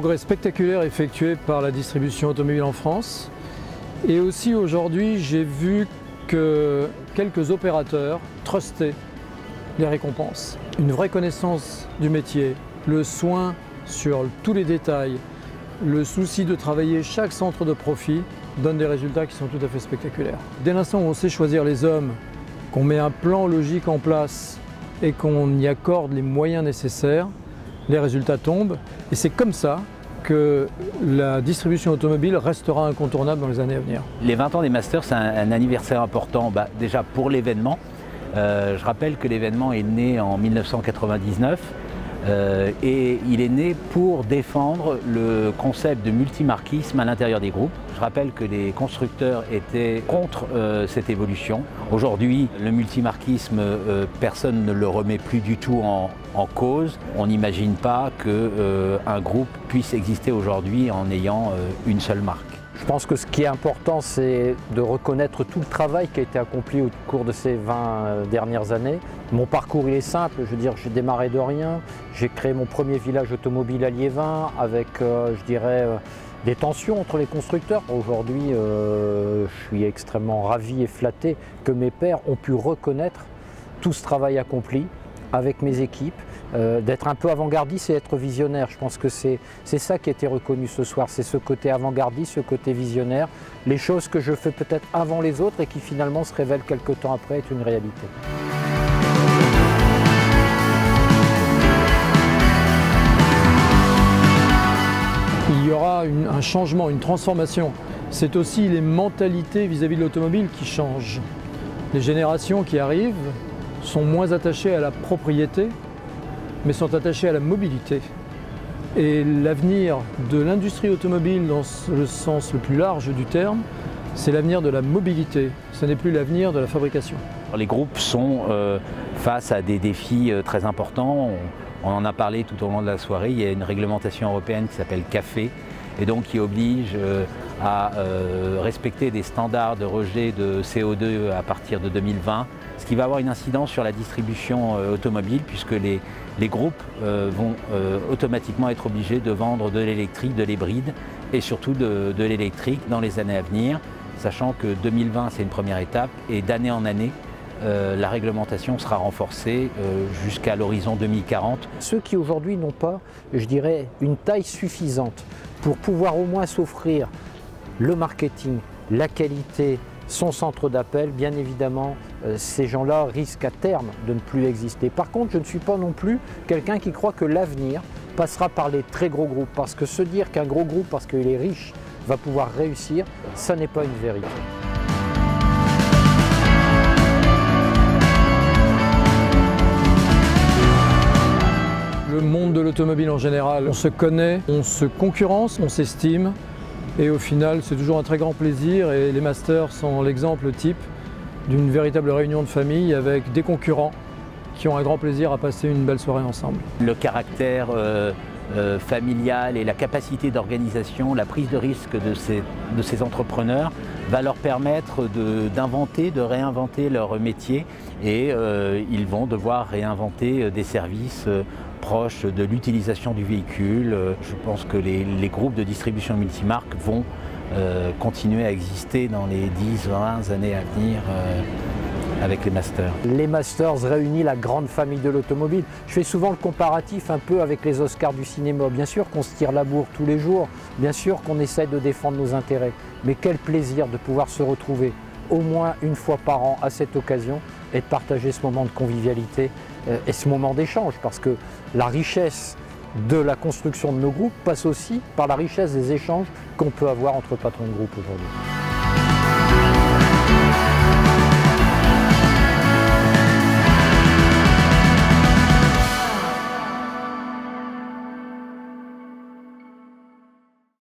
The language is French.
progrès spectaculaire effectué par la distribution automobile en France. Et aussi aujourd'hui, j'ai vu que quelques opérateurs trustaient les récompenses. Une vraie connaissance du métier, le soin sur tous les détails, le souci de travailler chaque centre de profit donne des résultats qui sont tout à fait spectaculaires. Dès l'instant où on sait choisir les hommes, qu'on met un plan logique en place et qu'on y accorde les moyens nécessaires, les résultats tombent. Et c'est comme ça que la distribution automobile restera incontournable dans les années à venir. Les 20 ans des Masters, c'est un anniversaire important déjà pour l'événement. Je rappelle que l'événement est né en 1999 et il est né pour défendre le concept de multimarquisme à l'intérieur des groupes. Je rappelle que les constructeurs étaient contre cette évolution. Aujourd'hui, le multimarquisme, personne ne le remet plus du tout en cause. On n'imagine pas qu'un groupe puisse exister aujourd'hui en ayant une seule marque. Je pense que ce qui est important, c'est de reconnaître tout le travail qui a été accompli au cours de ces 20 dernières années. Mon parcours, il est simple, je veux dire, j'ai démarré de rien. J'ai créé mon premier village automobile à Liévin avec, je dirais, des tensions entre les constructeurs. Aujourd'hui, je suis extrêmement ravi et flatté que mes pairs ont pu reconnaître tout ce travail accompli avec mes équipes, d'être un peu avant-gardiste et être visionnaire. Je pense que c'est ça qui a été reconnu ce soir, c'est ce côté avant-gardiste, ce côté visionnaire, les choses que je fais peut-être avant les autres et qui finalement se révèlent quelques temps après être une réalité. Il y aura un changement, une transformation. C'est aussi les mentalités vis-à-vis de l'automobile qui changent. Les générations qui arrivent sont moins attachées à la propriété, mais sont attachées à la mobilité. Et l'avenir de l'industrie automobile, dans le sens le plus large du terme, c'est l'avenir de la mobilité. Ce n'est plus l'avenir de la fabrication. Les groupes sont face à des défis très importants. On en a parlé tout au long de la soirée. Il y a une réglementation européenne qui s'appelle CAFE et donc qui oblige à respecter des standards de rejet de CO2 à partir de 2020. Ce qui va avoir une incidence sur la distribution automobile puisque les groupes vont automatiquement être obligés de vendre de l'électrique, de l'hybride et surtout de l'électrique dans les années à venir, sachant que 2020 c'est une première étape et d'année en année la réglementation sera renforcée jusqu'à l'horizon 2040. Ceux qui aujourd'hui n'ont pas, je dirais, une taille suffisante pour pouvoir au moins s'offrir le marketing, la qualité, son centre d'appel, bien évidemment, ces gens-là risquent à terme de ne plus exister. Par contre, je ne suis pas non plus quelqu'un qui croit que l'avenir passera par les très gros groupes, parce que se dire qu'un gros groupe, parce qu'il est riche, va pouvoir réussir, ça n'est pas une vérité. Le monde de l'automobile en général, on se connaît, on se concurrence, on s'estime. Et au final, c'est toujours un très grand plaisir et les Masters sont l'exemple type d'une véritable réunion de famille avec des concurrents qui ont un grand plaisir à passer une belle soirée ensemble. Le caractère familial et la capacité d'organisation, la prise de risque de ces entrepreneurs va leur permettre d'inventer, de réinventer leur métier et ils vont devoir réinventer des services proches de l'utilisation du véhicule. Je pense que les groupes de distribution multimarques vont continuer à exister dans les 10-20 années à venir avec les Masters. Les Masters réunissent la grande famille de l'automobile. Je fais souvent le comparatif un peu avec les Oscars du cinéma. Bien sûr qu'on se tire la bourre tous les jours, bien sûr qu'on essaie de défendre nos intérêts, mais quel plaisir de pouvoir se retrouver au moins une fois par an à cette occasion et de partager ce moment de convivialité et ce moment d'échange, parce que la richesse de la construction de nos groupes passe aussi par la richesse des échanges qu'on peut avoir entre patrons de groupe aujourd'hui.